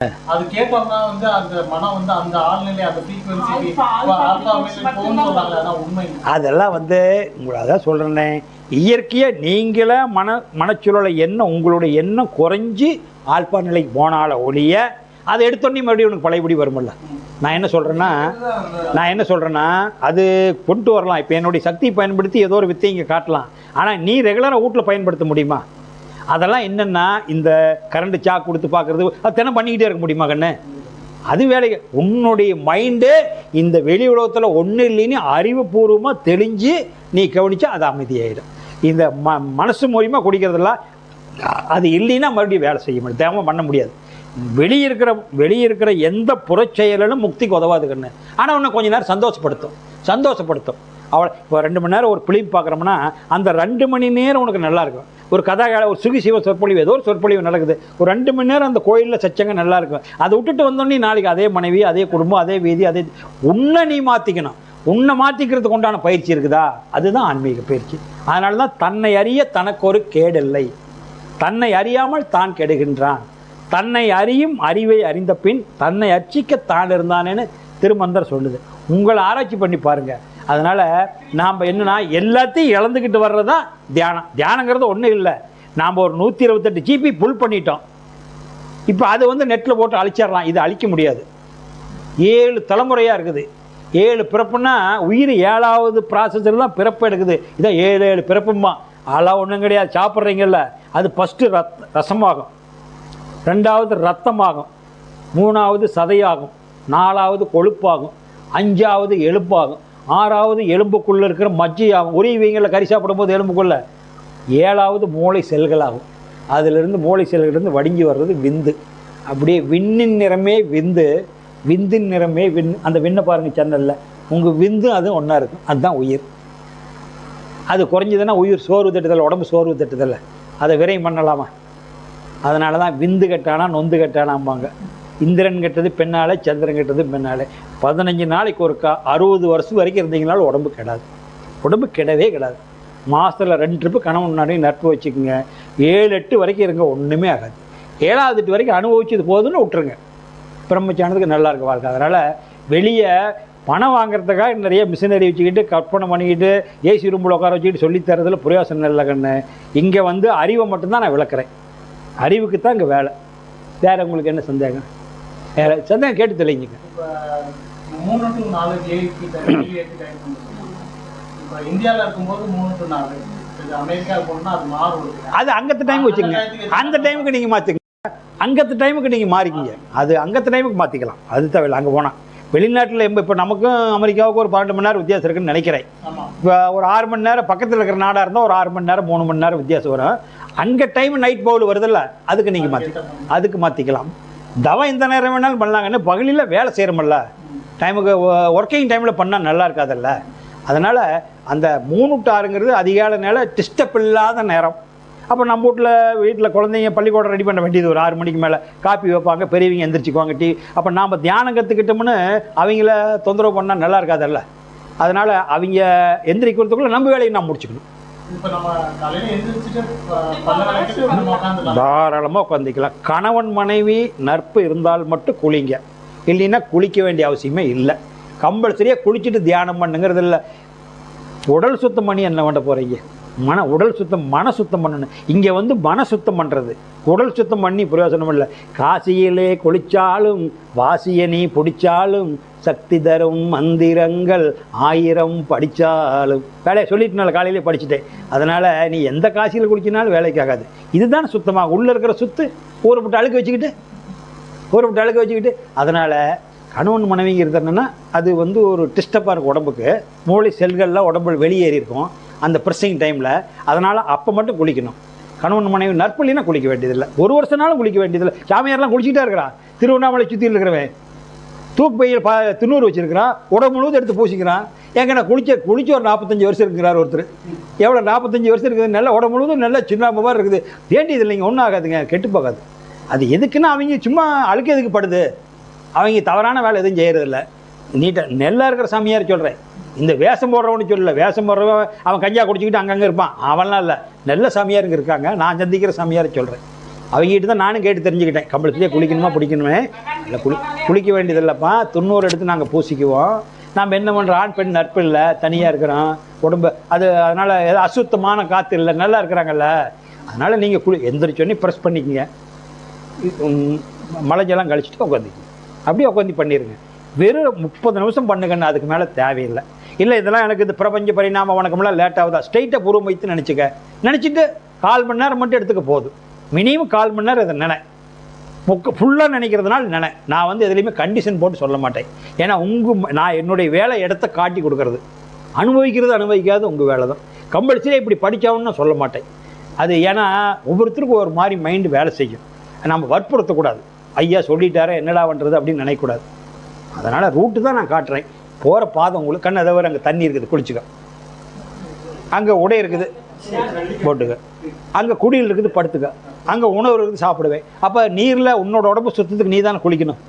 அது கேட்டோம்னா வந்து அந்த மனம் வந்து அந்த ஆழ்நிலை அந்த ஃப்ரீக்வன்சி போகும்னு சொல்றாங்க. அதான் உண்மை. அதெல்லாம் வந்து உங்களை அதான் சொல்கிறேன்னே, இயற்கையாக நீங்களே மனச்சூழலை எண்ணம் உங்களுடைய எண்ணம் குறைஞ்சி ஆல்பா நிலைக்கு போனால ஒழிய அதை எடுத்தோன்னே மறுபடியும் உனக்கு பழையபடி வருமில்ல. நான் என்ன சொல்கிறேன்னா அது கொண்டு வரலாம். இப்போ என்னுடைய சக்தியை பயன்படுத்தி ஏதோ ஒரு வித்தை இங்கே காட்டலாம். ஆனால் நீ ரெகுலராக வீட்டில் பயன்படுத்த முடியுமா? அதெல்லாம் என்னென்னா இந்த கரண்ட் சாக் கொடுத்து பார்க்குறது அது தினம் பண்ணிக்கிட்டே இருக்க முடியுமா கண்ணு? அது வேலைக்கு உன்னுடைய மைண்டு இந்த வெளி உலகத்தில் ஒன்றும் இல்லைன்னு அறிவுபூர்வமாக தெளிஞ்சு நீ கவனிச்சா அது அமைதியாயிடும். இந்த மனசு மூலியமாக குடிக்கிறதெல்லாம் அது இல்லைன்னா மறுபடியும் வேலை செய்ய முடியும், தேவை பண்ண முடியாது. வெளியிருக்கிற எந்த புறச்செயலும் முக்திக்கு உதவாது கண்ணு. ஆனால் உன்னை கொஞ்ச நேரம் சந்தோஷப்படுத்தும். அவளை இப்போ 2 மணி நேரம் ஒரு பிலிம் பார்க்குறோம்னா அந்த 2 மணி நேரம் உனக்கு நல்லாயிருக்கும். ஒரு கதாகால ஒரு சுகிசிவ சொற்பொழிவு ஏதோ ஒரு சொற்பொழிவு நடக்குது, ஒரு 2 மணி நேரம் அந்த கோயிலில் சச்சங்க நல்லா இருக்கும். அதை விட்டுட்டு வந்தோடனே நாளைக்கு அதே மனைவி, அதே குடும்பம், அதே வீதி, அதே உன்னை நீ மாற்றிக்கணும். உன்னை மாற்றிக்கிறதுக்கு உண்டான பயிற்சி இருக்குதா? அதுதான் ஆன்மீக பயிற்சி. அதனால தான் தன்னை அறிய தனக்கு ஒரு கேடில்லை, தன்னை அறியாமல் தான் கெடுகின்றான், தன்னை அறியும் அறிவை அறிந்த பின் தன்னை அர்ச்சிக்க தான் இருந்தானேன்னு திருமந்தர் சொல்லுது. உங்களை ஆராய்ச்சி பண்ணி பாருங்கள். அதனால் நாம் என்னன்னா எல்லாத்தையும் இழந்துக்கிட்டு வர்றதான் தியானங்கிறது ஒன்றும் இல்லை. நாம் ஒரு 128 ஜிபி புல் பண்ணிட்டோம். இப்போ அது வந்து நெட்டில் போட்டு அழிச்சிடலாம். இது அழிக்க முடியாது. 7 தலைமுறையாக இருக்குது. 7 பிறப்புன்னா உயிர் 7வது ப்ராசஸில் தான் பிறப்பு எடுக்குது. இதான் 7 பிறப்புமா. அதெல்லாம் ஒன்றும் கிடையாது. சாப்பிட்றீங்கல்ல, அது ஃபஸ்ட்டு ரசமாகும், 2வது ரத்தமாகும், 3வது சதையாகும், 4வது கொழுப்பாகும், 5வது எலும்பாகும், 6வது எலும்புக்குள்ளே இருக்கிற மஜ்ஜையாகும். உரிவீங்களில் கறி சாப்பிடும்போது எலும்புக்குள்ளே 7வது மூளை செல்களாகும். அதிலிருந்து மூளை செல்களிலிருந்து வடிங்கி வர்றது விந்து. அப்படியே விண்ணின் நிறமே விந்து, விந்தின் நிறமே விண். அந்த விண்ணை பாருங்கள் சேனலில், உங்கள் விந்து அது ஒன்றா இருக்கும். அதுதான் உயிர். அது குறைஞ்சதுன்னா உயிர் சோர்வு தட்டுதல், உடம்பு சோர்வு தட்டுதல், அதை விரையும் பண்ணலாமா? அதனால தான் விந்து கட்டானா நொந்து கட்டானாம்பாங்க. இந்திரன் கெட்டது பெண்ணாலே, சந்திரன் கெட்டது பெண்ணாலே. 15 நாளைக்கு ஒருக்கா 60 வருஷம் வரைக்கும் இருந்தீங்கனாலும் உடம்பு கெடாது. உடம்பு கெடவே கெடாது. மாதத்தில் 2 ட்ரிப்பு கணவன் முன்னாடி நட்பு வச்சுக்கோங்க. 7-8 வரைக்கும் இருங்க, ஒன்றுமே ஆகாது. 7வது வரைக்கும் அனுபவிச்சது போதுன்னு விட்டுருங்க. பிரம்மச்சானதுக்கு நல்லா இருக்க வாழ்க்கை. அதனால் வெளியே பணம் வாங்குறதுக்காக நிறைய மிஷினரி வச்சுக்கிட்டு கற்பனை பண்ணிக்கிட்டு ஏசி ரூமில் உட்கார வச்சுக்கிட்டு சொல்லித்தரதில் பிரயோசனம் இல்லை கண்ணு. இங்கே வந்து அறிவை மட்டும்தான் நான் விளக்குறேன். அறிவுக்கு தான் இங்கே வேலை. வேறு உங்களுக்கு என்ன சந்தேகம்? வேறு சந்தேகம் கேட்டு தெளிஞ்சுங்க. இப்போ 3 to 4 இந்தியாவில் இருக்கும்போது 3 to 4, அமெரிக்கா போனால் அது மாறும். அது அங்கத்து டைம் வச்சுக்கோங்க. அந்த டைமுக்கு நீங்கள் மாற்றிக்கங்க. அங்கத்து டைமுக்கு நீங்கள் மாறிக்கிங்க. அது அங்கத்து டைமுக்கு மாற்றிக்கலாம். அது தேவையில்லை. அங்கே போனால் வெளிநாட்டில் இப்போ நமக்கும் அமெரிக்காவுக்கும் ஒரு 12 மணி நேரம் வித்தியாசம் இருக்குன்னு நினைக்கிறேன். இப்போ ஒரு 6 மணி நேரம் பக்கத்தில் இருக்கிற நாடாக இருந்தால் ஒரு 6 மணி நேரம் 3 மணி நேரம் வித்தியாசம் வரும். அங்கே டைம் நைட் பவுல் வருதில்ல, அதுக்கு நீங்கள் அதுக்கு மாற்றிக்கலாம். தவம் எந்த நேரம் வேணாலும் பண்ணலாங்கன்னு. பகலில் வேலை செய்கிறோமில்ல, டைமுக்கு ஒர்க்கிங் டைமில் பண்ணால் நல்லா இருக்காதல்ல. அதனால் அந்த 3 to 6ங்கிறது அதிகாலை நேரம், டிஸ்டர்ப் இல்லாத நேரம். அப்போ நம்ம வீட்டில் குழந்தைங்க பள்ளிக்கூடம் ரெடி பண்ண வேண்டியது ஒரு 6 மணிக்கு மேலே காப்பி வைப்பாங்க, பெரியவங்க எந்திரிச்சிக்குவாங்க, டீ. அப்போ நாம் தியானம் கற்றுக்கிட்டோம்னு அவங்கள தொந்தரவு பண்ணால் நல்லா இருக்காதல்ல. அதனால் அவங்க எந்திரிக்கிறதுக்குள்ளே நம்ம வேலையை நான் முடிச்சுக்கணும். தாராளமாக உட்காந்துக்கலாம். கணவன் மனைவி நட்பு இருந்தால் மட்டும் குளிங்க, இல்லைன்னா குளிக்க வேண்டிய அவசியமே இல்லை. கம்பல்சரியாக குளிச்சுட்டு தியானம் பண்ணுங்கிறது இல்லை. உடல் சுத்தம் பண்ணி என்ன பண்ண போகிறீங்க? உடல் சுத்தம், மன சுத்தம் பண்ணணும். இங்கே வந்து மன சுத்தம் பண்ணுறது, உடல் சுத்தம் பண்ணி பிரயோஜனம் இல்லை. காசியிலே குளிச்சாலும் வாசிய நீ பிடிச்சாலும் சக்தி தரும் மந்திரங்கள் 1000 படித்தாலும். வேலையை சொல்லிட்டுனால காலையிலே படிச்சுட்டேன். அதனால் நீ எந்த காசியில் குளிச்சினாலும் வேலைக்கு ஆகாது. இதுதான் சுத்தமாக உள்ளே இருக்கிற சுத்து ஊறப்பட்டு அழுக்க வச்சுக்கிட்டு. அதனால் கணவன் மனைவிங்க இருந்ததுன்னா அது வந்து ஒரு டிஸ்டர்பாக இருக்கும் உடம்புக்கு. மூளை செல்கள்லாம் உடம்பு வெளியேறி இருக்கும் அந்த ப்ரெஸ்ஸிங் டைமில். அதனால் அப்போ மட்டும் குளிக்கணும். கணவன் மனைவி நற்பள்ளினா குளிக்க வேண்டியதில்லை. 1 வருஷனாலும் குளிக்க வேண்டியதில்லை. சாமியார்லாம் குளிச்சுக்கிட்டே இருக்கிறான். திருவண்ணாமலை சுற்றியில் இருக்கிறவன் தூக்கு பையில் திண்ணூறு வச்சுருக்கிறான், உடம்பு முழுவதும் எடுத்து பூசிக்கிறான். ஏங்க நான் குளிச்சு ஒரு 45 வருஷம் இருக்கிறார் ஒருத்தர். எவ்வளோ 45 வருஷம் இருக்குது, நல்லா உடம்பு முழுவதும் நல்லா சின்ன மாதிரி இருக்குது. வேண்டியது இல்லைங்க, ஒன்றும் ஆகாதுங்க, கெட்டு போகாது. அது எதுக்குன்னா அவங்க சும்மா அழுக்க எதுக்கு படுது, அவங்க தவறான வேலை எதுவும் செய்கிறதில்ல. நீட்டாக நெல்லாக இருக்கிற சாமியார் சொல்கிறேன். இந்த வேஷம் போடுறவனு சொல்லல. வேஷம் போடுறவன் அவன் கஞ்சா குடிச்சிக்கிட்டு அங்கங்கே இருப்பான், அவன்லாம் இல்லை. நல்ல சாமியாருங்க இருக்காங்க. நான் சந்திக்கிற சாமியார் சொல்கிறேன். அவங்ககிட்ட தான் நானும் கேட்டு தெரிஞ்சுக்கிட்டேன். கம்பளத்துலேயே குளிக்கணுமா பிடிக்கணுமே, இல்லை குளிக்க வேண்டியதில்லைப்பா, 90 எடுத்து நாங்கள் பூசிக்குவோம். நாம் என்ன பண்ணுறோம், ஆண் பெண் நட்பு இல்லை, தனியாக இருக்கிறோம், உடம்பு அது அதனால் ஏதோ அசுத்தமான காற்று இல்லை, நல்லா இருக்கிறாங்கல்ல, அதனால் நீங்கள் எந்திரிச்சோன்னே ப்ரெஸ் பண்ணிக்கங்க, மழை ஜலம் கழிச்சிட்டு உட்காந்துக்குங்க, அப்படியே உட்காந்து பண்ணிடுங்க. வெறும் 30 நிமிஷம் பண்ணுங்கன்னு, அதுக்கு மேலே தேவையில்லை. இல்லை இதெல்லாம் எனக்கு இந்த பிரபஞ்ச பரிணாம வணக்கமெல்லாம் லேட் ஆகுதா, ஸ்ட்ரைட்டாக பூர்வம் வைத்து நினச்சிட்டு 1/4 மணி நேரம் மட்டும் எடுத்துக்க போதும். மினிமம் 1/4 மணி நேரம் இதை ஃபுல்லாக நினைக்கிறதுனால நான் வந்து எதுலேயுமே கண்டிஷன் போட்டு சொல்ல மாட்டேன். ஏன்னா நான் என்னுடைய வேலை இடத்த காட்டி கொடுக்கறது, அனுபவிக்காது உங்கள் வேலை தான். கம்பல்சரியாக இப்படி படித்தாவுன்னு சொல்ல மாட்டேன். அது ஏன்னா ஒவ்வொருத்தருக்கும் ஒரு மாதிரி மைண்டு வேலை செய்யும், நம்ம வற்புறுத்தக்கூடாது. ஐயா சொல்லிட்டாரே என்னடா பண்ணுறது அப்படின்னு நினைக்கக்கூடாது. அதனால் ரூட்டு தான் நான் காட்டுறேன். போகிற பாதம் உங்களுக்கு கண்ணை தவிர அங்கே தண்ணி இருக்குது, குளிச்சுக்க, அங்கே உடை இருக்குது போட்டுக்க, அங்கே குடியில் இருக்குது படுத்துக்க, அங்கே உணவு இருக்குது சாப்பிடுவேன். அப்போ நீரில் உன்னோட உடம்பு சுத்தத்துக்கு நீ தானே குளிக்கணும்,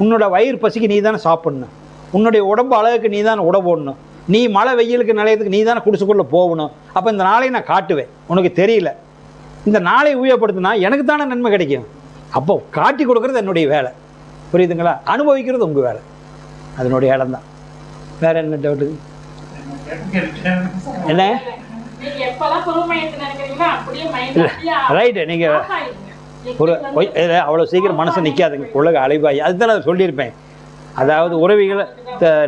உன்னோட வயிறு பசிக்கு நீ தானே சாப்பிட்ணும், உன்னுடைய உடம்பு அழகுக்கு நீ தானே உடை போடணும், நீ மழை வெயிலுக்கு நிலையத்துக்கு நீ தானே குடிசுக்குள்ளே போகணும். அப்போ இந்த நாளையை நான் காட்டுவேன், உனக்கு தெரியல. இந்த நாளை உபயோகப்படுத்தினா எனக்கு தானே நன்மை கிடைக்கும். அப்போ காட்டி கொடுக்குறது என்னுடைய வேலை, புரியுதுங்களா? அனுபவிக்கிறது உங்கள் வேலை, அதனுடைய இடம் தான். வேற என்ன டவுட்டு? என்ன ரைட்டு, நீங்கள் அவ்வளோ சீக்கிரம் மனசு நிற்காதுங்க, உலக அலைவாய். அதுதான் நான் சொல்லியிருப்பேன். அதாவது உறவிகளை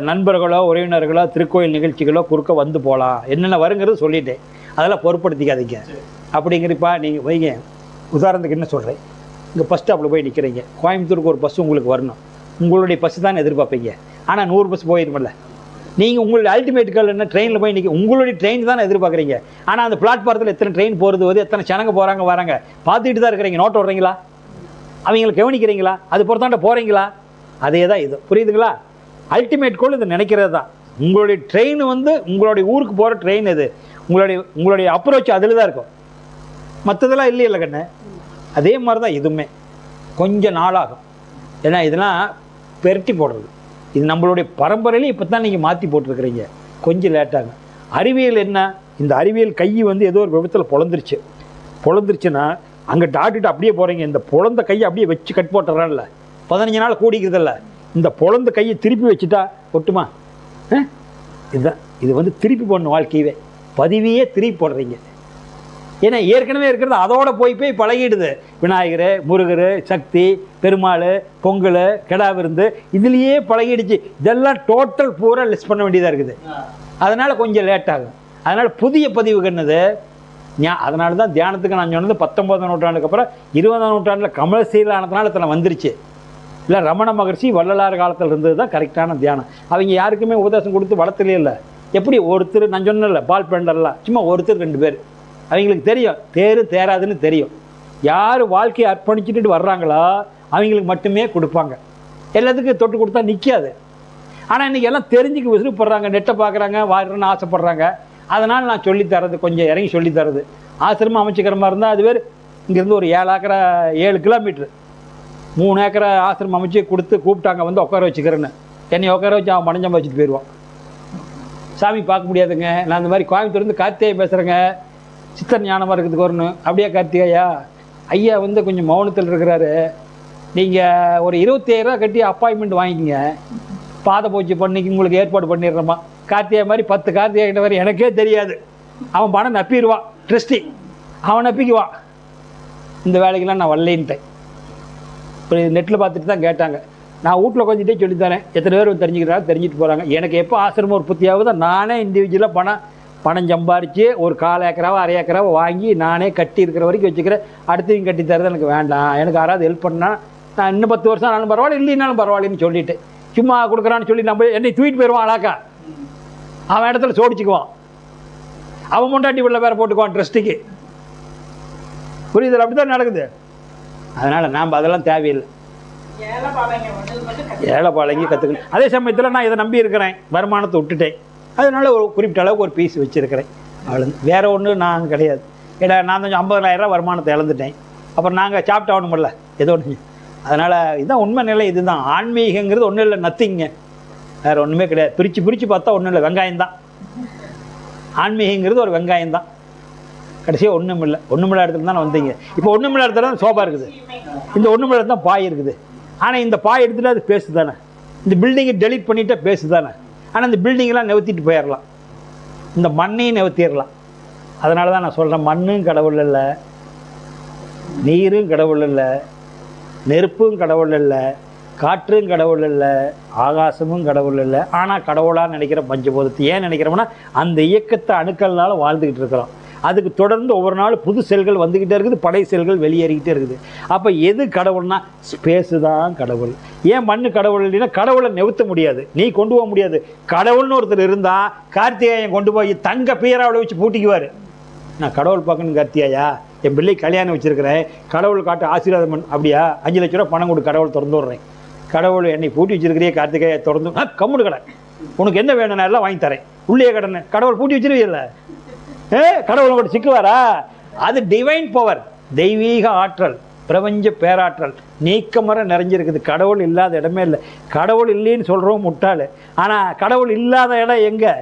நண்பர்களோ உறவினர்களோ திருக்கோயில் நிகழ்ச்சிகளோ குறுக்க வந்து போகலாம், என்னென்ன வருங்கிறது சொல்லிட்டேன். அதெல்லாம் பொருட்படுத்திக்காதீங்க. அப்படிங்கிறப்பா நீங்கள் வைங்க. உதாரணத்துக்கு என்ன சொல்கிறேன், இங்கே பஸ் ஸ்டாப்பில் போய் நிற்கிறீங்க, கோயம்புத்தூருக்கு ஒரு பஸ் உங்களுக்கு வரணும், உங்களுடைய பஸ்ஸு தான் எதிர்பார்ப்பீங்க. ஆனால் 100 பஸ் போயிருமில்ல, நீங்கள் உங்களுடைய அல்டிமேட்டுகள் என்ன ட்ரெயினில் போய் நிற்க, உங்களுடைய ட்ரெயின் தான் எதிர்பார்க்குறீங்க. ஆனால் அந்த பிளாட்ஃபாரத்தில் எத்தனை ட்ரெயின் போகிறது வருது, எத்தனை ஜனங்க போகிறாங்க வராங்க பார்த்துக்கிட்டு தான் இருக்கிறீங்க. நோட் விடுறீங்களா, அவங்களை கவனிக்கிறீங்களா, அது பொறுத்தாண்ட போகிறீங்களா? அதே தான் இது, புரியுதுங்களா? அல்டிமேட் கோல் இது நினைக்கிறது தான். உங்களுடைய ட்ரெயின் வந்து உங்களுடைய ஊருக்கு போகிற ட்ரெயின் இது, உங்களுடைய அப்ரோச் அதில் தான் இருக்கும், மற்றதெல்லாம் இல்லையில்ல கண்ணு. அதே மாதிரி தான் இதுவுமே கொஞ்சம் நாளாகும். ஏன்னா இதெல்லாம் பெருட்டி போடுறது, இது நம்மளுடைய பரம்பரையிலே இப்போ தான் நீங்கள் மாற்றி போட்டிருக்கிறீங்க, கொஞ்சம் லேட்டாகும். அறிவியல் என்ன, இந்த அறிவியல் கை வந்து ஏதோ ஒரு விபத்தில் பொழந்துருச்சுன்னா அங்கே டாக்டர்கிட்ட அப்படியே போகிறீங்க, இந்த பொழந்த கையை அப்படியே வச்சு கட் போட்டுறான்ல, 15 நாள் கூடிக்கிறதில்ல, இந்த பொழந்த கையை திருப்பி வச்சுட்டா ஒட்டுமா? இதுதான் இது வந்து திருப்பி போடணும் வாழ்க்கையவே, பதிவையே திருப்பி போடுறீங்க. ஏன்னா ஏற்கனவே இருக்கிறது அதோட போய் பழகிடுது. விநாயகர், முருகர், சக்தி, பெருமாள், பொங்கல், கெடா விருந்து, இதுலேயே பழகிடுச்சு. இதெல்லாம் டோட்டல் பூரா லிஸ்ட் பண்ண வேண்டியதாக இருக்குது. அதனால் கொஞ்சம் லேட் ஆகும். அதனால் புதிய பதிவுகன்னது அதனால தான் தியானத்துக்கு நான் சொன்னது 19ஆம் நூற்றாண்டுக்கு அப்புறம் 20ஆம் நூற்றாண்டில் கமர்ஷியல் ஆனதுனால இத்தனை வந்துருச்சு. இல்லை ரமண மகர்ஷி வள்ளலார் காலத்தில் இருந்தது தான் கரெக்டான தியானம். அவங்க யாருக்குமே உபதேசம் கொடுத்து வளர்த்துலே இல்லை. எப்படி ஒருத்தர், நான் சொன்னல பால் பெண்டர்லாம் சும்மா ஒருத்தர் 2 பேர், அவங்களுக்கு தெரியும் தேராதுன்னு தெரியும். யார் வாழ்க்கையை அர்ப்பணிச்சுட்டு வர்றாங்களோ அவங்களுக்கு மட்டுமே கொடுப்பாங்க, எல்லாத்துக்கும் தொட்டு கொடுத்தா நிற்காது. ஆனால் இன்றைக்கி எல்லாம் தெரிஞ்சுக்க விருப்பப்படுறாங்க, நெட்டை பார்க்குறாங்க, வாடுறன்னு ஆசைப்பட்றாங்க. அதனால் நான் சொல்லித்தரது, கொஞ்சம் இறங்கி சொல்லித்தரது. ஆசிரமம் அமைச்சிக்கிற மாதிரி இருந்தால் அது பேர் இங்கேருந்து ஒரு 7 கிலோமீட்ரு 3 ஏக்கரை ஆசிரமம் அமைச்சு கொடுத்து கூப்பிட்டாங்க, வந்து உட்கார வச்சுக்கிறேன்னு. என்னை உட்கார வச்சு அவன் பணஞ்சம் வச்சுட்டு போயிடுவான். சாமி பார்க்க முடியாதுங்க. நான் இந்த மாதிரி கோயம்புத்தூர்லேருந்து கார்த்திகை பேசுகிறேங்க, சித்தர் ஞானமாக இருக்கிறதுக்கு வரணும். அப்படியே கார்த்திகையா, ஐயா வந்து கொஞ்சம் மௌனத்தில் இருக்கிறாரு, நீங்கள் ஒரு 25,000 ரூபா கட்டி அப்பாயின்மெண்ட் வாங்கிக்கிங்க, பாத பூஜை பண்ணிக்கு உங்களுக்கு ஏற்பாடு பண்ணிடுறோமா. கார்த்திகை மாதிரி 10 கார்த்திகை கிட்ட வரை எனக்கே தெரியாது, அவன் பணம் நப்பிடுவான், ட்ரஸ்டி அவன் நப்பிக்குவான். இந்த வேலைக்கெல்லாம் நான் வரலேன்ட்டேன். இப்போ நெட்டில் பார்த்துட்டு தான் கேட்டாங்க, நான் வீட்டில் கொஞ்சிட்டே சொல்லித்தரேன், எத்தனை பேர் தெரிஞ்சுக்கிறாங்க, தெரிஞ்சுட்டு போகிறாங்க. எனக்கு எப்போ ஆசிரமம் உற்பத்தி ஆகுதோ நானே இண்டிவிஜுவலாக பணம் சம்பாரித்து ஒரு 1/4 ஏக்கராவோ 1/2 ஏக்கராவோ வாங்கி நானே கட்டி இருக்கிற வரைக்கும் வச்சுக்கிறேன். அடுத்தவங்க கட்டி தரது எனக்கு வேண்டாம், எனக்கு யாராவது ஹெல்ப் பண்ணால் நான் இன்னும் 10 வருஷம் ஆனாலும் பரவாயில்ல, இல்லைனாலும் பரவாயில்லன்னு சொல்லிட்டு சும்மா கொடுக்குறான்னு சொல்லி நம்ம என்னை தூக்கிட்டு போயிடுவான் அழாக்கா. அவன் இடத்துல சோடிச்சுக்குவான், அவன் முண்டாட்டி உள்ள வேறு போட்டுக்குவான் ட்ரஸ்ட்டுக்கு. புரியுது? அப்படி தான் நடக்குது. அதனால் நாம் அதெல்லாம் தேவையில்லை, ஏழை பாலைங்க கற்றுக்கணும். அதே சமயத்தில் நான் இதை நம்பி இருக்கிறேன், வருமானத்தை விட்டுட்டேன், அதனால் ஒரு குறிப்பிட்ட அளவுக்கு ஒரு பீஸ் வச்சுருக்கிறேன். அவ்வளோ, வேறு ஒன்றும் நான் கிடையாது. ஏன்னா நான் கொஞ்சம் 50,000 ரூபா வருமானத்தை இழந்துட்டேன், அப்புறம் நாங்கள் சாப்பிட்டு ஆகணுமில்ல ஏதோ ஒன்று. அதனால் இதுதான் உண்மை நிலை. இதுதான் ஆன்மீகங்கிறது ஒன்றும் இல்லை, நத்திங்க, வேறு ஒன்றுமே கிடையாது. பிரித்து பார்த்தா ஒன்றும் இல்லை, வெங்காயம்தான். ஆன்மீகங்கிறது ஒரு வெங்காயம்தான். கடைசியாக ஒன்றுமில்ல இடத்துல தானே வந்தீங்க. இப்போ ஒன்றுமில்ல இடத்துல தான் சோபா இருக்குது, இந்த ஒன்றுமில்ல இடத்துல தான் பாய் இருக்குது. ஆனால் இந்த பாய் எடுத்துகிட்டு அது பேசு தானே, இந்த பில்டிங்கை டெலிட் பண்ணிவிட்டு பேசு தானே. ஆனால் இந்த பில்டிங்கெலாம் நிறுத்திட்டு போயிடலாம், இந்த மண்ணையும் நிறுத்திடலாம். அதனால தான் நான் சொல்கிறேன், மண்ணும் கடவுள் இல்லை, நீரும் கடவுள் இல்லை, நெருப்பும் கடவுள் இல்லை, காற்றும் கடவுள் இல்லை, ஆகாசமும் கடவுள் இல்லை. ஆனால் கடவுளாக நினைக்கிற பஞ்சபூதத்தை ஏன் நினைக்கிறோம்னா அந்த இயக்கத்தை அணுக்கள்னால வாழ்ந்துக்கிட்டு இருக்கிறோம். அதுக்கு தொடர்ந்து ஒவ்வொரு நாள் புது செல்கள் வந்துக்கிட்டே இருக்குது, படை செல்கள் வெளியேறிக்கிட்டே இருக்குது. அப்போ எது கடவுள்னா ஸ்பேஸு தான் கடவுள். ஏன் மண்ணு கடவுள் இல்லைன்னா கடவுளை நிறுத்த முடியாது, நீ கொண்டு போக முடியாது. கடவுள்னு ஒருத்தர் இருந்தால் கார்த்திகேயன் கொண்டு போய் தங்க பீராவில் வச்சு பூட்டிக்குவார். நான் கடவுள் பார்க்கணும் கார்த்தியாயா, என் பிள்ளை கல்யாணம் வச்சுருக்கிறேன், கடவுள் காட்டு ஆசீர்வாதம் பண்ணு. அப்படியா, 5 லட்ச ரூபா பணம் கொடு, கடவுள் திறந்து விட்றேன். கடவுள் என்னை பூட்டி வச்சிருக்கிறியே கார்த்திகேயா திறந்து, கம்முடு கடை, உனக்கு என்ன வேணும் நான் எல்லாம் வாங்கி தரேன், உள்ளே கடனை. கடவுள் பூட்டி வச்சிருவீல்ல, கடவுள் உங்கள்கிட்ட சிக்குவாரா? அது டிவைன் பவர், தெய்வீக ஆற்றல், பிரபஞ்ச பேராற்றல் நீக்கமர நிறைஞ்சிருக்குது. கடவுள் இல்லாத இடமே இல்லை. கடவுள் இல்லைன்னு சொல்கிறோம் முட்டாள். ஆனால் கடவுள் இல்லாத இடம் எங்கே?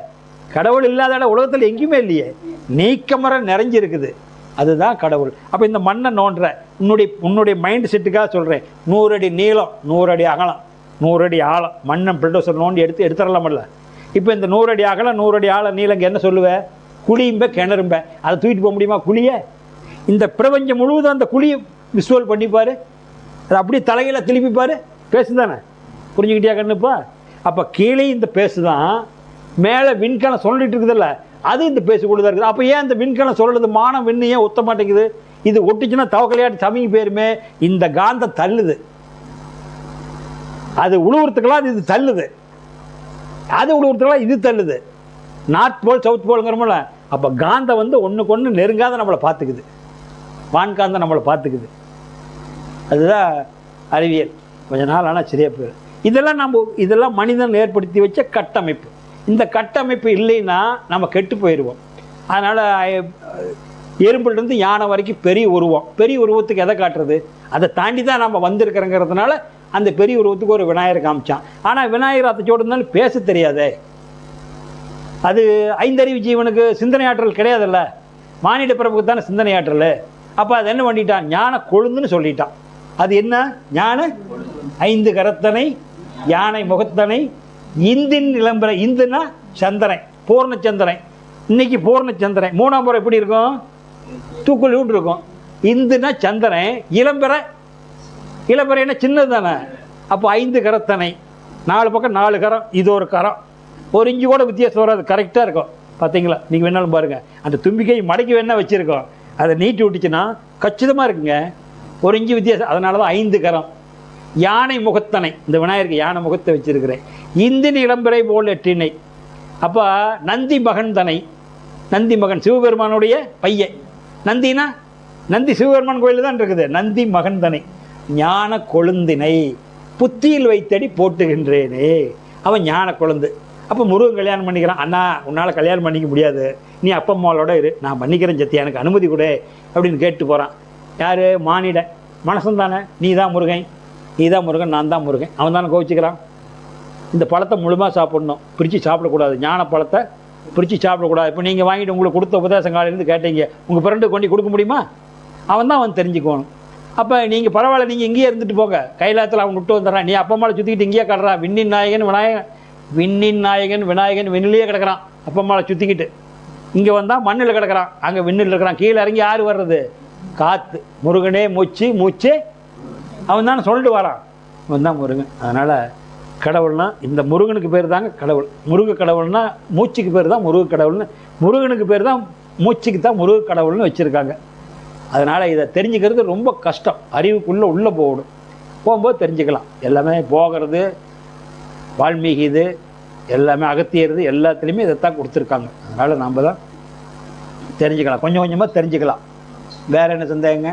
கடவுள் இல்லாத இடம் உலகத்தில் எங்கேயுமே இல்லையே, நீக்கமர நிறைஞ்சிருக்குது, அதுதான் கடவுள். அப்போ இந்த மண்ணை நோண்டுற உன்னுடைய மைண்ட் செட்டுக்காக சொல்கிறேன். 100 அடி நீளம், 100 அடி அகலம், 100 அடி ஆழம், மண்ணை பில்டோசர் நோண்டி எடுத்துடலாமல்ல. இப்போ இந்த 100 அடி அகலம் 100 அடி ஆழம் நீளங்க என்ன சொல்லுவேன்? குழியும்ப கிணறும்ப. அதை தூக்கிட்டு போக முடியுமா குழியை? இந்த பிரபஞ்சம் முழுவதும் அந்த குழியை விசுவல் பண்ணிப்பார், அதை அப்படியே தலையில திருப்பிப்பார், பேசுதானே. புரிஞ்சுக்கிட்டியா கண்ணுப்பா? அப்போ கீழே இந்த பேசுதான், மேலே விண்கலம் சொல்லிட்டு இருக்குதுல்ல, அது இந்த பேசு கூட தான் இருக்குது. அப்போ ஏன் இந்த விண்கலம் சொல்லுது? மானம் விண்ணு ஏன் ஒத்த மாட்டேங்குது? இது ஒட்டுச்சுன்னா தவக்கலையாட்டு சமிங்கி போயிருமே. இந்த காந்தம் தள்ளுது, அது உழுவுறதுக்கெல்லாம் இது தள்ளுது, அது உழுவுறதுக்கெல்லாம் இது தள்ளுது. நார்த் போல் சவுத் போலுங்கிறோம்ல. அப்போ காந்தம் வந்து ஒன்றுக்கு ஒன்று நெருங்காத நம்மளை பார்த்துக்குது, வான்காந்தம் நம்மளை பார்த்துக்குது. அதுதான் அறிவியல். கொஞ்ச நாள் ஆனால் சரியாக போயிடும். இதெல்லாம் மனிதன் ஏற்படுத்தி வச்ச கட்டமைப்பு. இந்த கட்டமைப்பு இல்லைன்னா நம்ம கெட்டு போயிடுவோம். அதனால் எறும்புலேருந்து யானை வரைக்கும் பெரிய உருவம், பெரிய உருவத்துக்கு எதை காட்டுறது? அதை தாண்டி தான் நம்ம வந்திருக்கிறோங்கிறதுனால அந்த பெரிய உருவத்துக்கு ஒரு விநாயகர் காமிச்சான். ஆனால் விநாயகர் அத்தைச்சோடு இருந்தாலும் பேச தெரியாதே. அது 5 அறிவு ஜீவனுக்கு சிந்தனை ஆற்றல் கிடையாதுல்ல, மானிட பிறப்புக்கு தானே சிந்தனை ஆற்றல். அப்போ அது என்ன பண்ணிட்டான்? ஞான கொழுந்துன்னு சொல்லிட்டான். அது என்ன ஞான? 5 கரத்தனை, யானை முகத்தனை, இந்தின் இளம்பரை. இந்துன்னா சந்திரன், பூர்ணச்சந்திரன். இன்னைக்கு பூர்ணச்சந்திரன் 3ஆம் முறை எப்படி இருக்கும்? தூக்குள்ளூண்டு இருக்கும். இந்துன்னா சந்திரன், இளம்பரைன்னா சின்னது தானே. அப்போ 5 கரத்தனை, 4 பக்கம் 4 கரம், இது ஒரு கரம், 1 இன்ச்சு கூட வித்தியாசம் வராது, கரெக்டாக இருக்கும். பார்த்தீங்களா? நீங்கள் வேணாலும் பாருங்கள், அந்த தும்பிக்கை மடக்கி வேணா வச்சுருக்கோம், அதை நீட்டி விட்டுச்சுன்னா கச்சிதமாக இருக்குங்க, 1 இன்ச்சு வித்தியாசம். அதனால தான் 5 கரம். யானை முகத்தனை, இந்த விநாயகருக்கு யானை முகத்தை வச்சிருக்கிறேன். இந்தின் இளம்பரை போல் எட்டினை. அப்போ நந்தி மகன் தனை, நந்தி மகன் சிவபெருமானுடைய பையன். நந்தினா நந்தி சிவபெருமான் கோயில் தான் இருக்குது. நந்தி மகன் தனை, ஞான கொழுந்தினை புத்தியில் வைத்தடி போட்டுகின்றேனே. அவன் ஞான கொழுந்து. அப்போ முருகன் கல்யாணம் பண்ணிக்கிறான். அண்ணா உன்னால் கல்யாணம் பண்ணிக்க முடியாது, நீ அப்பா அம்மாவோட இரு, நான் பண்ணிக்கிறேன் சத்தி, எனக்கு அனுமதி கொடு அப்படின்னு கேட்டு போகிறான். யார்? மானிட மனசன் தானே. நீ தான் முருகன், நீ தான் முருகன், நான் தான் முருகன். அவன் தானே கோவிச்சுக்கிறான். இந்த பழத்தை முழுமையாக சாப்பிட்ணும், பிரித்து சாப்பிடக்கூடாது. ஞான பழத்தை பிரித்து சாப்பிடக்கூடாது. இப்போ நீங்கள் வாங்கிட்டு உங்களுக்கு கொடுத்த உபதேசம் காலையிலேருந்து கேட்டீங்க, உங்கள் பிறண்டு கொண்டு கொடுக்க முடியுமா? அவன் தான் அவன் தெரிஞ்சுக்கணும். அப்போ நீங்கள் பரவாயில்ல, நீங்கள் இங்கேயே இருந்துட்டு போங்க, கைலாயத்தில் அவன் விட்டு வந்துடுறான், நீ அப்பா அம்மாவை சுற்றிக்கிட்டு இங்கேயே கட்டுறான். விண்ணின் நாயகன் விநாயகன் விண்ணிலேயே கிடக்கிறான், அப்பா அம்மாவை சுற்றிக்கிட்டு. இங்கே வந்தால் மண்ணில் கிடக்கிறான், அங்கே விண்ணில் இருக்கிறான். கீழே இறங்கி யார் வர்றது? காற்று. முருகனே மூச்சு அவன் தானே சொல்லிட்டு வரான், அவன் தான் முருகன். அதனால் கடவுள்னா இந்த முருகனுக்கு பேர் தாங்க கடவுள். முருக கடவுள்னா மூச்சுக்கு பேர் தான் முருக கடவுள்னு, முருகனுக்கு பேர் தான் மூச்சுக்கு தான் முருக கடவுள்னு வச்சுருக்காங்க. அதனால் இதை தெரிஞ்சுக்கிறது ரொம்ப கஷ்டம், அறிவுக்குள்ளே உள்ளே போகணும். போகும்போது தெரிஞ்சுக்கலாம். எல்லாமே போகிறது வால்மீகி, இது எல்லாமே அகத்தியது, எல்லாத்துலேயுமே இதைத்தான் கொடுத்துருக்காங்க. அதனால் நாம் தான் தெரிஞ்சுக்கலாம், கொஞ்சம் கொஞ்சமாக தெரிஞ்சுக்கலாம். வேறு என்ன சந்தேகங்க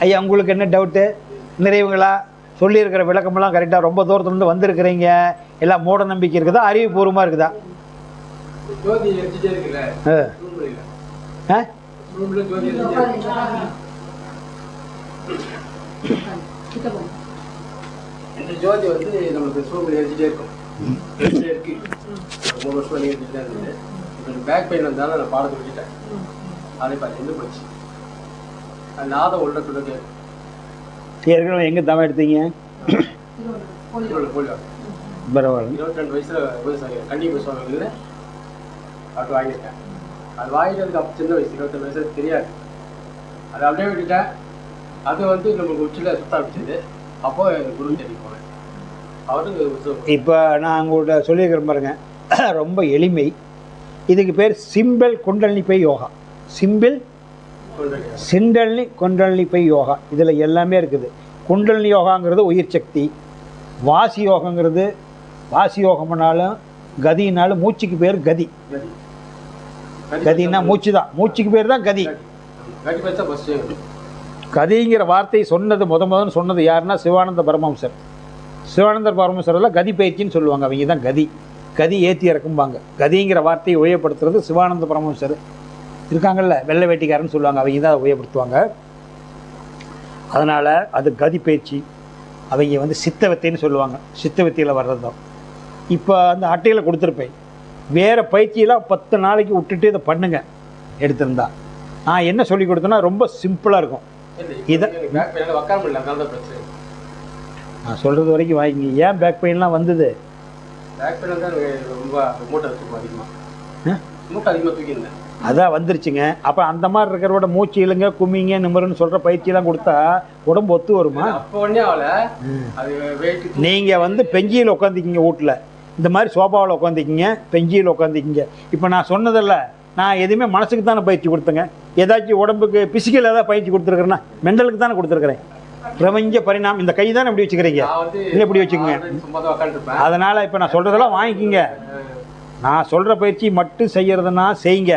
ஐயா? உங்களுக்கு என்ன டவுட்டு? நிறைவுங்களா? சொல்லியிருக்கிற விளக்கமெல்லாம் கரெக்டாக? ரொம்ப தூரத்துலேருந்து வந்திருக்கிறீங்க, எல்லாம் மூட நம்பிக்கை இருக்குதா, அறிவுபூர்வமாக இருக்குதா? இந்த ஜோதி வந்து நம்மளுக்கு சூழ்நிலை எரிஞ்சிட்டே இருக்கும், 3 வருஷம் எரிஞ்சிட்டு தான் இருந்தது. பேக் பெயின் வந்தாலும் நான் பாடத்தை விட்டுட்டேன். அதே பார்த்து எந்த போச்சு அது நாதம் உள்ள சொல்லுது. ஏற்கனவே எங்கே தவம் எடுத்தீங்க? போலியோ பரவாயில்ல. 22 வயசுல கண்டிப்பாக சொல்லுவாங்கல்ல அது வாங்கியிருக்கேன். அது வாங்கிட்டதுக்கு அப்போ சின்ன வயசு 22 வயசுல தெரியாது. அதை அப்படியே விட்டுட்டேன். அது வந்து நமக்கு உச்சியில் சுத்த ஆரம்பிச்சது. அப்போ குரு தேடி போனேன். அவருக்கு இப்போ நான் உங்கள்கிட்ட சொல்லியிருக்கிறேன் பாருங்க, ரொம்ப எளிமை. இதுக்கு பேர் simple Kundalini by yoga. Simple Kundalini by yoga. இதில் எல்லாமே இருக்குது. குண்டலினி யோகாங்கிறது உயிர் சக்தி. வாசி யோகங்கிறது வாசி யோகம்னாலும் கதினாலும் மூச்சுக்கு பேர் கதி. கதின்னா மூச்சு தான். மூச்சுக்கு பேர் தான் கதி. கதிங்கிற வார்த்தையை சொன்னது முதன்னு சொன்னது யாருன்னா சிவானந்த பரமஹம்சர். சிவானந்த பரமஹம்சரில் கதி பயிற்சின்னு சொல்லுவாங்க. அவங்க தான் கதி. கதி ஏற்றி இறக்கும்பாங்க. கதிங்கிற வார்த்தையை உபயோகப்படுத்துறது சிவானந்த பரமஹம்சர் இருக்காங்கல்ல, வெள்ளை வேட்டிக்காரன்னு சொல்லுவாங்க. அவங்க தான் அதை உபயோகப்படுத்துவாங்க. அதனால் அது கதி பயிற்சி. அவங்க வந்து சித்தவத்தைன்னு சொல்லுவாங்க. சித்தவத்தியில் வர்றது தான். இப்போ அந்த அட்டையில் கொடுத்துருப்பேன். வேறு பயிற்சியெல்லாம் 10 நாளைக்கு விட்டுட்டு இதை பண்ணுங்க எடுத்திருந்தா. நான் என்ன சொல்லி கொடுத்தேன்னா ரொம்ப சிம்பிளாக இருக்கும். இதை நான் சொல்கிறது வரைக்கும் வாங்கி. ஏன் பேக் பெயின்லாம் வந்தது? அதான் வந்துருச்சுங்க. அப்போ அந்த மாதிரி இருக்கிறவோட மூச்சு இழுங்க கும்மிங்க நிமிருன்னு சொல்கிற பயிற்சியெல்லாம் கொடுத்தா உடம்பு ஒத்து வருமா? நீங்கள் வந்து பெஞ்சியில் உட்காந்துக்கிங்க வீட்டில். இந்த மாதிரி சோபாவில் உட்காந்துக்கிங்க, பெஞ்சியில் உட்காந்துக்கிங்க. இப்போ நான் சொன்னதில்ல, நான் எதுவுமே மனசுக்கு தானே பயிற்சி கொடுத்தேங்க. ஏதாச்சும் உடம்புக்கு பிசிக்கல் ஏதாவது பயிற்சி கொடுத்துருக்குறேன்னா மெண்டலுக்கு தானே கொடுத்துருக்குறேன். பிரபஞ்ச பரிணாமம். இந்த கை தானே இப்படி வச்சுக்கிறீங்க, இல்லை இப்படி வச்சுக்கோங்க. அதனால் இப்போ நான் சொல்கிறதெல்லாம் வாங்கிக்கிங்க. நான் சொல்கிற பயிற்சி மட்டும் செய்கிறதுனா செய்யுங்க.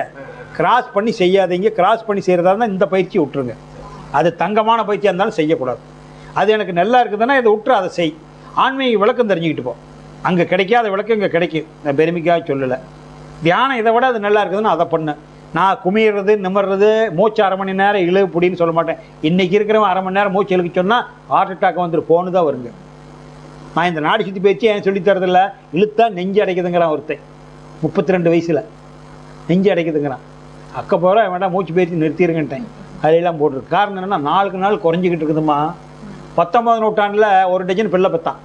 கிராஸ் பண்ணி செய்யாதீங்க. கிராஸ் பண்ணி செய்கிறதா இருந்தால் இந்த பயிற்சி விட்டுருங்க. அது தங்கமான பயிற்சியாக இருந்தாலும் செய்யக்கூடாது. அது எனக்கு நல்லா இருக்குதுன்னா இதை விட்டுரு, அதை செய். ஆன்மீக விளக்கம் தெரிஞ்சுக்கிட்டு போ. அங்கே கிடைக்காத விளக்கம் இங்கே கிடைக்கும். நான் பெருமைக்காக சொல்லலை. தியானம் இதை விட அது நல்லா இருக்குதுன்னு அதை பண்ணு. நான் குமிறது நிமிர்றது மூச்சு 1/2 மணி நேரம் இழு பிடின்னு சொல்ல மாட்டேன். இன்றைக்கி இருக்கிறவன் 1/2 மணி நேரம் மூச்சு இழுக்க சொன்னால் ஹார்ட் அட்டாக் வந்துட்டு போன்னு தான் வருங்க. நான் இந்த நாடி சுற்றி பேச்சு ஏன் சொல்லித்தரதில்ல. இழுத்தா நெஞ்சு அடைக்குதுங்கிறான் ஒருத்தன் 32 வயசில். நெஞ்சு அடைக்குதுங்கிறான். அக்க போகிற வேண்டாம் மூச்சு பேச்சு நிறுத்திடுங்கன்ட்டேன். அதையெல்லாம் போட்டிருக்கு. காரணம் என்னென்னா நாளுக்கு நாள் குறைஞ்சிக்கிட்டு இருக்குதுமா. 19ஆம் நூற்றாண்டில் 1 டஜன் பிள்ளை பெற்றான்.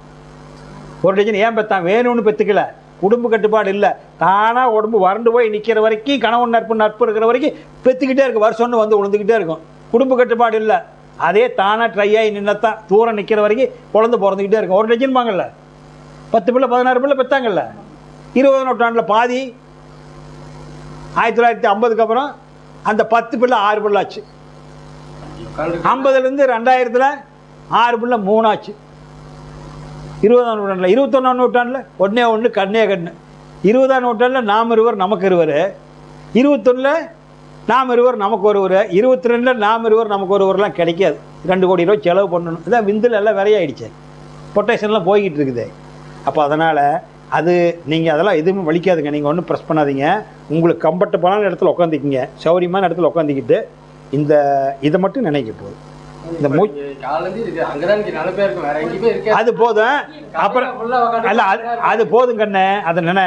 1 டஜன் ஏன் பெற்றான்? வேணும்னு பெற்றுக்கல. குடும்ப கட்டுப்பாடு இல்லை. தானாக உடம்பு வறண்டு போய் நிற்கிற வரைக்கும் கணவன் நட்பு இருக்கிற வரைக்கும் பெற்றுக்கிட்டே இருக்கும். வருஷம்னு வந்து உழுந்துக்கிட்டே இருக்கும். குடும்ப கட்டுப்பாடு இல்லை. அதே தானாக ட்ரை ஆகி நின்னத்தான் தூரம் நிற்கிற வரைக்கும் குழந்தை பிறந்துக்கிட்டே இருக்கும். 1 டஜன் வாங்கல்ல, 10 பிள்ளை 16 பிள்ளை பெற்றாங்கல்ல. 20ஆம் நூற்றாண்டில் பாதி 1950க்கு அப்புறம் அந்த 10 பிள்ளை 6 பிள்ளை ஆச்சு. 50லேருந்து 2000 6 பிள்ளை 3 ஆச்சு. 20ஆம் நூற்றாண்டில் 21ஆம் நூற்றாண்டில் 1 கண்ணே கண்ணு. 20ஆம் நூற்றாண்டில் நாம் இருவர் நமக்கு இருவர். 21ல் நாம் இருவர் நமக்கு ஒருவர். 22ல் நாம் இருவர் நமக்கு ஒருவர்லாம் கிடைக்காது. 2 கோடி ரூபா செலவு பண்ணணும். இதான் விந்தில் எல்லாம் விரையாயிடுச்சு. பொட்டேஷன்லாம் போய்கிட்டு இருக்குது. அப்போ அதனால் அது நீங்கள் அதெல்லாம் எதுவுமே வலிக்காதுங்க. நீங்கள் ஒன்றும் ப்ரெஸ் பண்ணாதீங்க. உங்களுக்கு கம்ஃபர்டபுளான இடத்துல உட்காந்துக்கிங்க. சௌரியமான இடத்துல உட்காந்துக்கிட்டு இந்த இதை மட்டும் நினைக்க போகுது. இந்த அது போதும். அப்புறம் அல்ல அது போதும் கண்ணே. அதை நினை.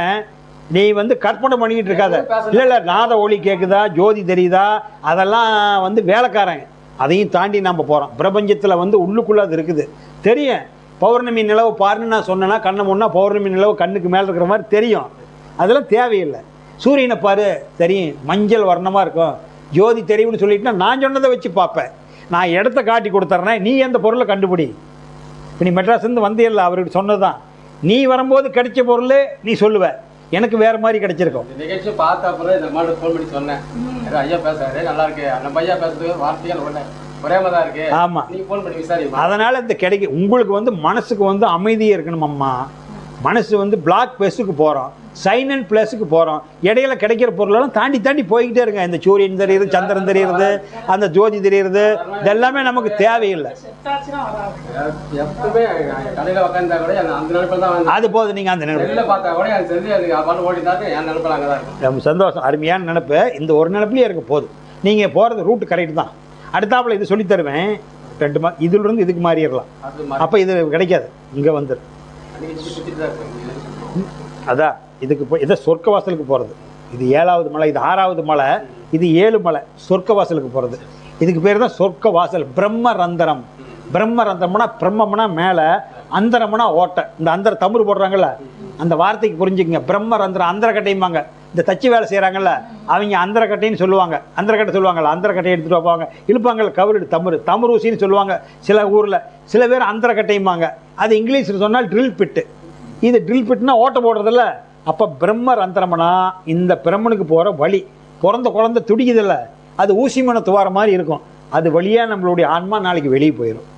நீ வந்து கற்பனை பண்ணிக்கிட்டு இருக்காத. இல்லை நாத ஒளி கேட்குதா, ஜோதி தெரியுதா, அதெல்லாம் வந்து வேலைக்காரங்க. அதையும் தாண்டி நம்ம போகிறோம். பிரபஞ்சத்தில் வந்து உள்ளுக்குள்ளே அது இருக்குது தெரியும். பௌர்ணமி நிலவு பாருன்னு நான் சொன்னேன்னா கண்ணை முன்னா பௌர்ணமி நிலவு கண்ணுக்கு மேலே இருக்கிற மாதிரி தெரியும். அதெல்லாம் தேவையில்லை. சூரியனை பாரு தெரியும், மஞ்சள் வர்ணமாக இருக்கும். ஜோதி தெரியும்னு சொல்லிட்டுனா நான் சொன்னதை வச்சு பார்ப்பேன். நான் இடத்த காட்டி கொடுத்துட்றேன், நீ எந்த பொருளை கண்டுபிடி. இப்போ நீ மெட்ராஸ்லேருந்து வந்தியல்ல, அவருக்கு சொன்னது தான். நீ வரும்போது கிடைச்ச பொருள் நீ சொல்லுவ, எனக்கு வேறு மாதிரி கிடைச்சிருக்கும். நிகழ்ச்சி பார்த்த அப்புறம் இந்த மாதிரி ஃபோன் பண்ணி சொன்னேன், ஐயா பேசுறாரு நல்லா இருக்கு, நம்ம ஐயா பேசுறதுக்கு வார்த்தைகள் ஒரே மாதிரி தான் இருக்கு. ஆமாம், நீ ஃபோன் பண்ணி விசாரி. அதனால் இந்த கிடைக்கும். உங்களுக்கு வந்து மனசுக்கு வந்து அமைதியாக இருக்கணும் அம்மா. மனசு வந்து பிளாக் பிளேஸுக்கு போகிறோம், சைலண்ட் பிளேஸுக்கு போகிறோம். இடையில கிடைக்கிற பொருளெல்லாம் தாண்டி தாண்டி போய்கிட்டே இருங்க. இந்த சூரியன் தெரியுது, சந்திரன் தெரியுது, அந்த ஜோதி தெரியுது, இதெல்லாமே நமக்கு தேவையில்லை. அது போதும். நீங்கள் அந்த நினைப்பு சந்தோஷம், அருமையான நினைப்பு. இந்த ஒரு நினைப்புலேயே இருக்க போதும். நீங்கள் போகிறது ரூட்டு கரெக்ட் தான். அடுத்தாப்புல இது சொல்லி தருவேன் 2 இதிலிருந்து இதுக்கு மாறிடலாம். அப்போ இது கிடைக்காது, இங்கே வந்துடும். அதான் இதுக்கு போய் இதை சொர்க்க வாசலுக்கு போகிறது. இது 7வது மலை, இது 6வது மலை, இது 7 மலை சொர்க்க வாசலுக்கு போகிறது. இதுக்கு பேர் தான் சொர்க்க வாசல். பிரம்மரந்தரம். பிரம்மரந்தரம்னா பிரம்மம்னா மேலே, அந்தரம்னா ஓட்டை. இந்த அந்தர தமிழ் போடுறாங்கல்ல, அந்த வார்த்தைக்கு புரிஞ்சுக்கங்க. பிரம்மரந்தரம் அந்தரக்கட்டையும்பாங்க. இந்த தச்சு வேலை செய்கிறாங்கல்ல அவங்க அந்தரக்கட்டைன்னு சொல்லுவாங்க. அந்தரக்கட்டை சொல்லுவாங்கல்ல, அந்தரக்கட்டை எடுத்துகிட்டு வைப்பாங்க, இழுப்பாங்கல்ல கவரு தமிழ் ஊசின்னு சொல்லுவாங்க சில ஊரில். சில பேர் அந்தரக்கட்டையும்பாங்க. அது இங்கிலீஷில் சொன்னால் ட்ரில் பிட்டு. இது ட்ரில் பிட்டுனா ஓட்டை போடுறதில்ல. அப்போ பிரம்மரந்தரம்னா இந்த பிரம்மனுக்கு போகிற வழி. பிறந்த குழந்தை துடிக்குதில்ல, அது ஊசி மன துவார மாதிரி இருக்கும். அது வழியாக நம்மளுடைய ஆன்மா நாளைக்கு வெளியே போயிடும்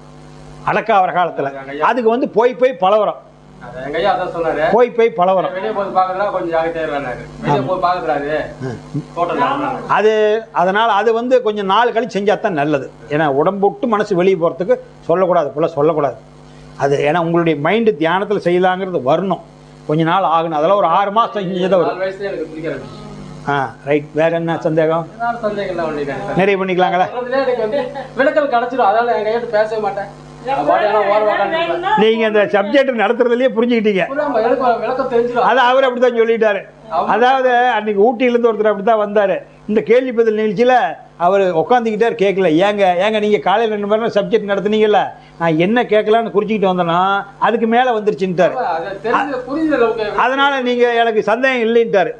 அடக்காவர காலத்தில். அதுக்கு வந்து போய் பலவரம், போய் பலவரம். அது அதனால் அது வந்து கொஞ்சம் நாள் கழிச்சு செஞ்சால் தான் நல்லது. ஏன்னா உடம்பு விட்டு மனசு வெளியே போகிறதுக்கு சொல்லக்கூடாது, போல சொல்லக்கூடாது. அது ஏன்னா உங்களுடைய மைண்டு தியானத்தில் செய்யலாங்கிறது வரணும், கொஞ்ச நாள் ஆகணும். அதெல்லாம் ஒரு 6 மாதம் செஞ்சதை வரும். ரைட். வேற என்ன சந்தேகம்? நிறைய பண்ணிக்கலாங்களா? விளக்கல் கிடைச்சிடும், அதனால என் கையிட்டு பேசவே மாட்டேன். நீங்க இந்த சப்ஜெக்ட் நடத்துறதுலயே புரிஞ்சுக்கிட்டீங்க. அதான் அவர் அப்படித்தான் சொல்லிட்டாரு. அதாவது அன்னைக்கு ஊட்டியிலேருந்து ஒருத்தர் அப்படித்தான் வந்தாரு. இந்த கேள்வி பதில் நிகழ்ச்சியில அவர் உட்காந்துக்கிட்டார், கேட்கல. ஏங்க நீங்க காலையில் 2 மணி நேரம் சப்ஜெக்ட் நடத்துனீங்கல்ல, நான் என்ன கேட்கலான்னு குறிச்சிக்கிட்டு வந்தேன்னா அதுக்கு மேல வந்துருச்சுட்டாரு. அதனால நீங்க எனக்கு சந்தேகம் இல்லைன்ட்டாரு.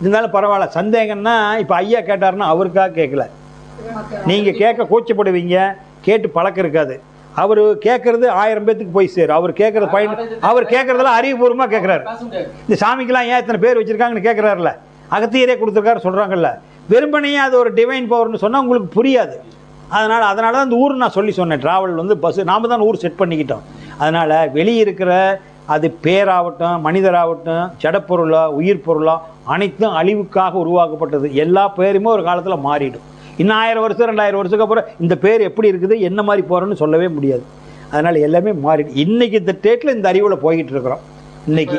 இருந்தாலும் பரவாயில்ல, சந்தேகம்னா இப்போ ஐயா கேட்டாருன்னா அவருக்காக கேட்கல. நீங்கள் கேட்க கூச்சப்படுவீங்க, கேட்டு பழக்கம் இருக்காது. அவர் கேட்கறது 1000 பேத்துக்கு போய் சேரும். அவர் கேட்கறது அவர் கேட்கறதெல்லாம் அறிவுபூர்வமாக கேட்குறாரு. இந்த சாமிக்கெல்லாம் ஏன் இத்தனை பேர் வச்சுருக்காங்கன்னு கேட்குறாருல, அகத்தியரே கொடுத்துருக்காரு சொல்கிறாங்கல்ல. வெறுமனையே அது ஒரு டிவைன் பவர்னு சொன்னால் உங்களுக்கு புரியாது. அதனால் தான் அந்த ஊர் நான் சொன்னேன். ட்ராவல் வந்து பஸ்ஸு நாம் தான் ஊர் செட் பண்ணிக்கிட்டோம். அதனால் வெளியே இருக்கிற அது பேராகட்டும், மனிதராகட்டும், ஜடப்பொருளோ உயிர் பொருளோ அனைத்தும் அழிவுக்காக உருவாக்கப்பட்டது. எல்லா பேருமே ஒரு காலத்தில் மாறிடும். இன்னும் 1000 வருஷம் 2000 வருஷத்துக்கு அப்புறம் இந்த பேர் எப்படி இருக்குது, என்ன மாதிரி போகிறோன்னு சொல்லவே முடியாது. அதனால் எல்லாமே மாறிடும். இன்றைக்கி இந்த டேட்டில் இந்த அறிவில் போய்கிட்டு இருக்கிறோம். இன்னைக்கு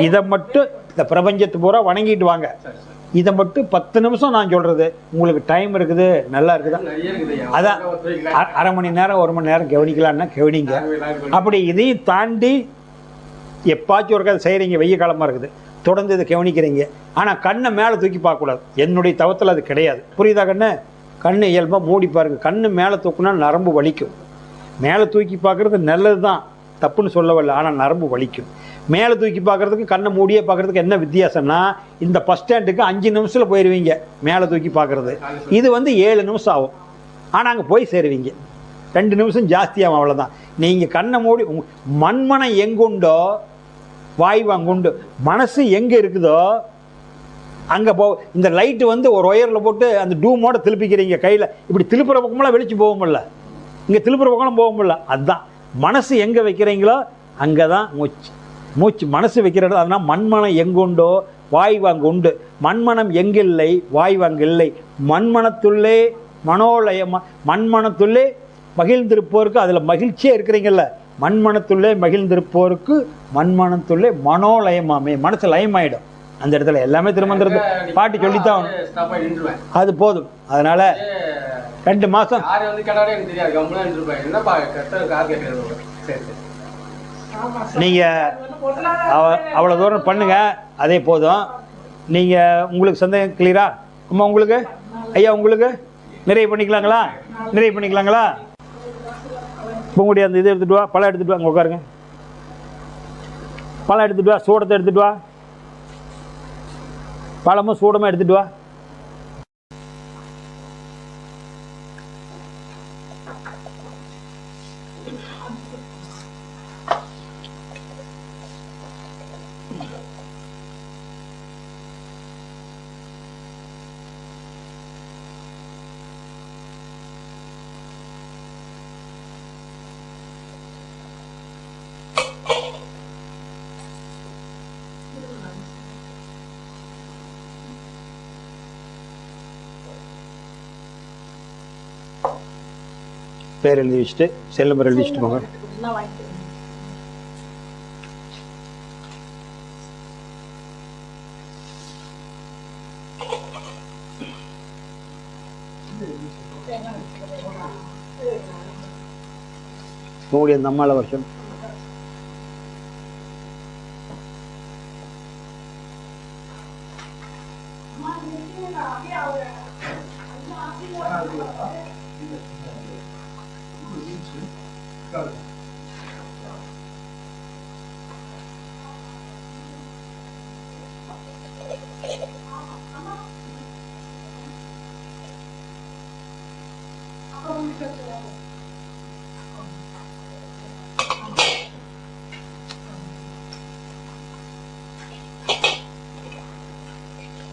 இதை மட்டும் இந்த பிரபஞ்சத்தை பூரா வணங்கிட்டு வாங்க. இதை மட்டும் 10 நிமிஷம் நான் சொல்கிறது, உங்களுக்கு டைம் இருக்குது, நல்லா இருக்குதா, அதான் அரை மணி நேரம் 1 மணி நேரம் கவனிக்கலான்னா கவனிங்க. அப்படி இதையும் தாண்டி எப்பாச்சும் ஒரு கதை செய்கிறீங்க, வெய்ய காலமாக இருக்குது, தொடர்ந்து இதை கவனிக்கிறீங்க. ஆனால் கண்ணை மேலே தூக்கி பார்க்கக்கூடாது. என்னுடைய தவத்தில் அது கிடையாது. புரியுதா? கண்ணு இயல்பாக மூடி பாருங்க. கண்ணு மேலே தூக்குனா நரம்பு வலிக்கும். மேலே தூக்கி பார்க்குறது நல்லது தான், தப்புன்னு சொல்லவில்லை. ஆனால் நரம்பு வலிக்கும். மேலே தூக்கி பார்க்குறதுக்கு கண்ணை மூடியே பார்க்குறதுக்கு என்ன வித்தியாசம்னா, இந்த பஸ் ஸ்டாண்டுக்கு 5 நிமிஷத்தில் போயிடுவீங்க மேலே தூக்கி பார்க்குறது. இது வந்து 7 நிமிஷம் ஆகும். ஆனால் அங்கே போய் சேருவீங்க 2 நிமிஷம் ஜாஸ்தியாகும், அவ்வளோதான். நீங்கள் கண்ணை மூடி மண்மனம் எங்குண்டோ வாய்வு அங்குண்டு. மனசு எங்கே இருக்குதோ அங்கே இந்த லைட்டு வந்து ஒரு ஒயரில் போட்டு அந்த டூமோட திருப்பிக்கிறீங்க கையில். இப்படி திருப்புற பக்கமெல்லாம் வெளிச்சு போக முடியல, இங்கே திருப்புற பக்கம்லாம் போக முடியல. அதுதான் மனசு எங்கே வைக்கிறீங்களோ அங்கே தான் மூச்சு மனசு வைக்கிறது. அதனால் மண்மனம் எங்குண்டோ வாய்வு அங்கு உண்டு. மண்மனம் எங்கில்லை வாய்வு அங்கு இல்லை. மண்மனத்துள்ளே மனோலயம், மண்மனத்துள்ளே மகிழ்ந்திருப்போருக்கு, அதில் மகிழ்ச்சியாக இருக்கிறீங்கல்ல, மண்மனத்துள்ளே மகிழ்ந்திருப்போருக்கு மண்மனத்துள்ளே மனோலயமாமே, மனசு லயமாயிடும். அந்த இடத்துல எல்லாமே திருமந்திரத்து பாட்டி சொல்லித்தான் அது போதும். அதனால 2 மாதம் நீங்கள் அவ்வளோ தூரம் பண்ணுங்க, அதே போதும். நீங்கள் உங்களுக்கு சந்தேகம் கிளியரா? அம்மா உங்களுக்கு, ஐயா உங்களுக்கு நிறைய பண்ணிக்கலாங்களா? நிறைய பண்ணிக்கலாங்களா? உங்களுடைய அந்த இதை எடுத்துகிட்டு வா, பழம் எடுத்துகிட்டு வா, அங்கே உட்காருங்க. பழம் எடுத்துகிட்டு வா, சூடத்தை எடுத்துகிட்டு வா, பழமும் சூடமாக எடுத்துகிட்டு வா. பேர் எழுதி வச்சுட்டு செல் நம்பர் எழுதி வச்சுட்டு போங்க. உங்களுடைய அந்த அம்மாவில் வருஷம்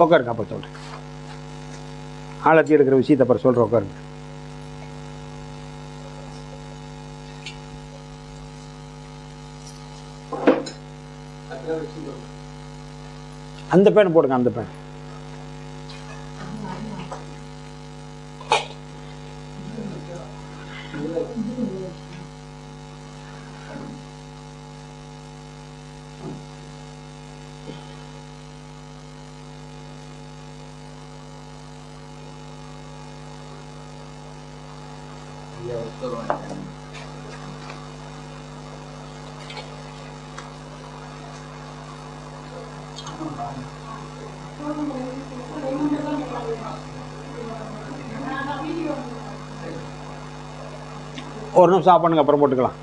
உட்காருங்க, அப்போ சொல்கிறேன். ஆழத்தி எடுக்கிற விஷயத்தை அப்புறம் சொல்கிறேன், உட்காருங்க. அந்த பேன் போடுங்க, அந்த பேன். ஒரு நிமிஷம் ஆஃப் பண்ணுங்க, அப்புறம் போட்டுக்கலாம்.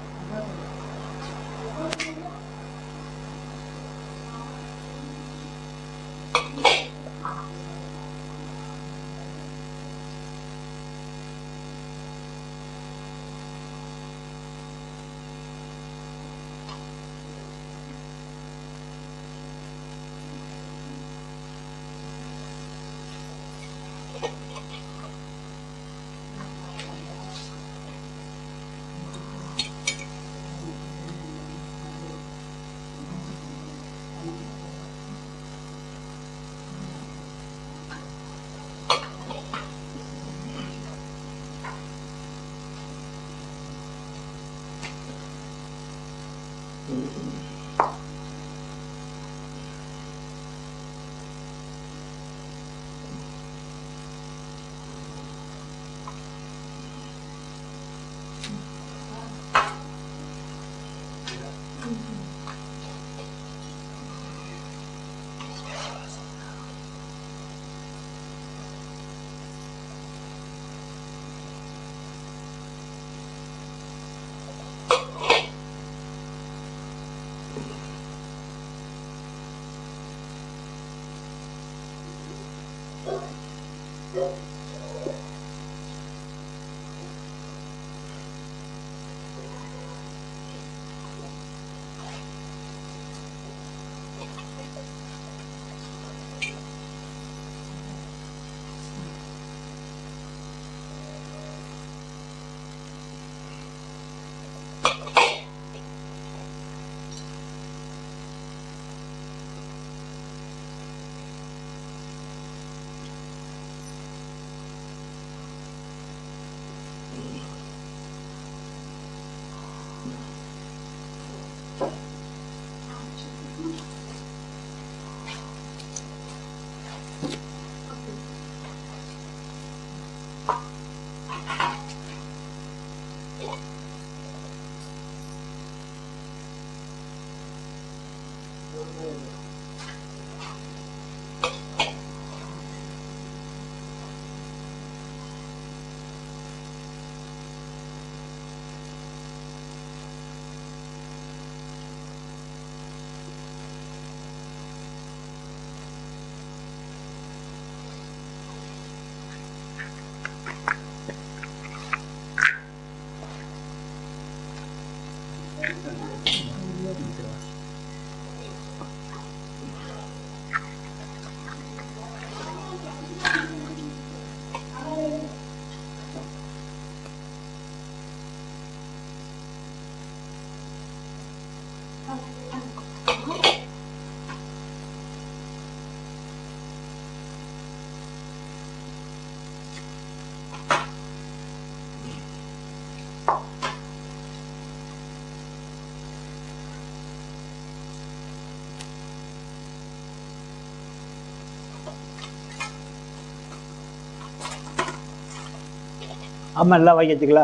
ஆமாம், எல்லாம் வாங்கிச்சுங்களா?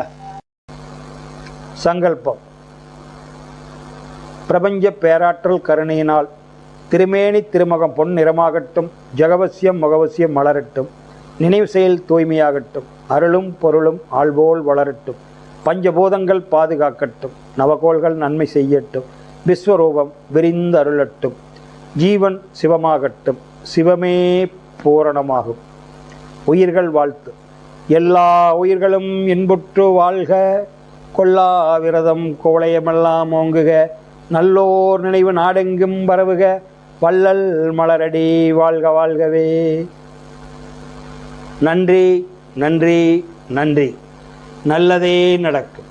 சங்கல்பம். பிரபஞ்ச பேராற்றல் கருணையினால் திருமேனி திருமகம் பொன் நிறமாகட்டும், ஜகவசியம் முகவசியம் மலரட்டும், நினைவு செயல் தூய்மையாகட்டும், அருளும் பொருளும் ஆள்போல் வளரட்டும், பஞ்சபூதங்கள் பாதுகாக்கட்டும், நவகோள்கள் நன்மை செய்யட்டும், விஸ்வரூபம் விரிந்து அருளட்டும், ஜீவன் சிவமாகட்டும், சிவமே பூரணமாகும். உயிர்கள் வாழ்த்து. எல்லா உயிர்களும் இன்புற்று வாழ்க, கொல்லா விரதம் கோளையமெல்லாம் ஓங்குக, நல்லோர் நினைவு நாடெங்கும் பரவுக, வள்ளல் மலரடி வாழ்க வாழ்கவே. நன்றி, நன்றி, நன்றி. நல்லதே நடக்கும்.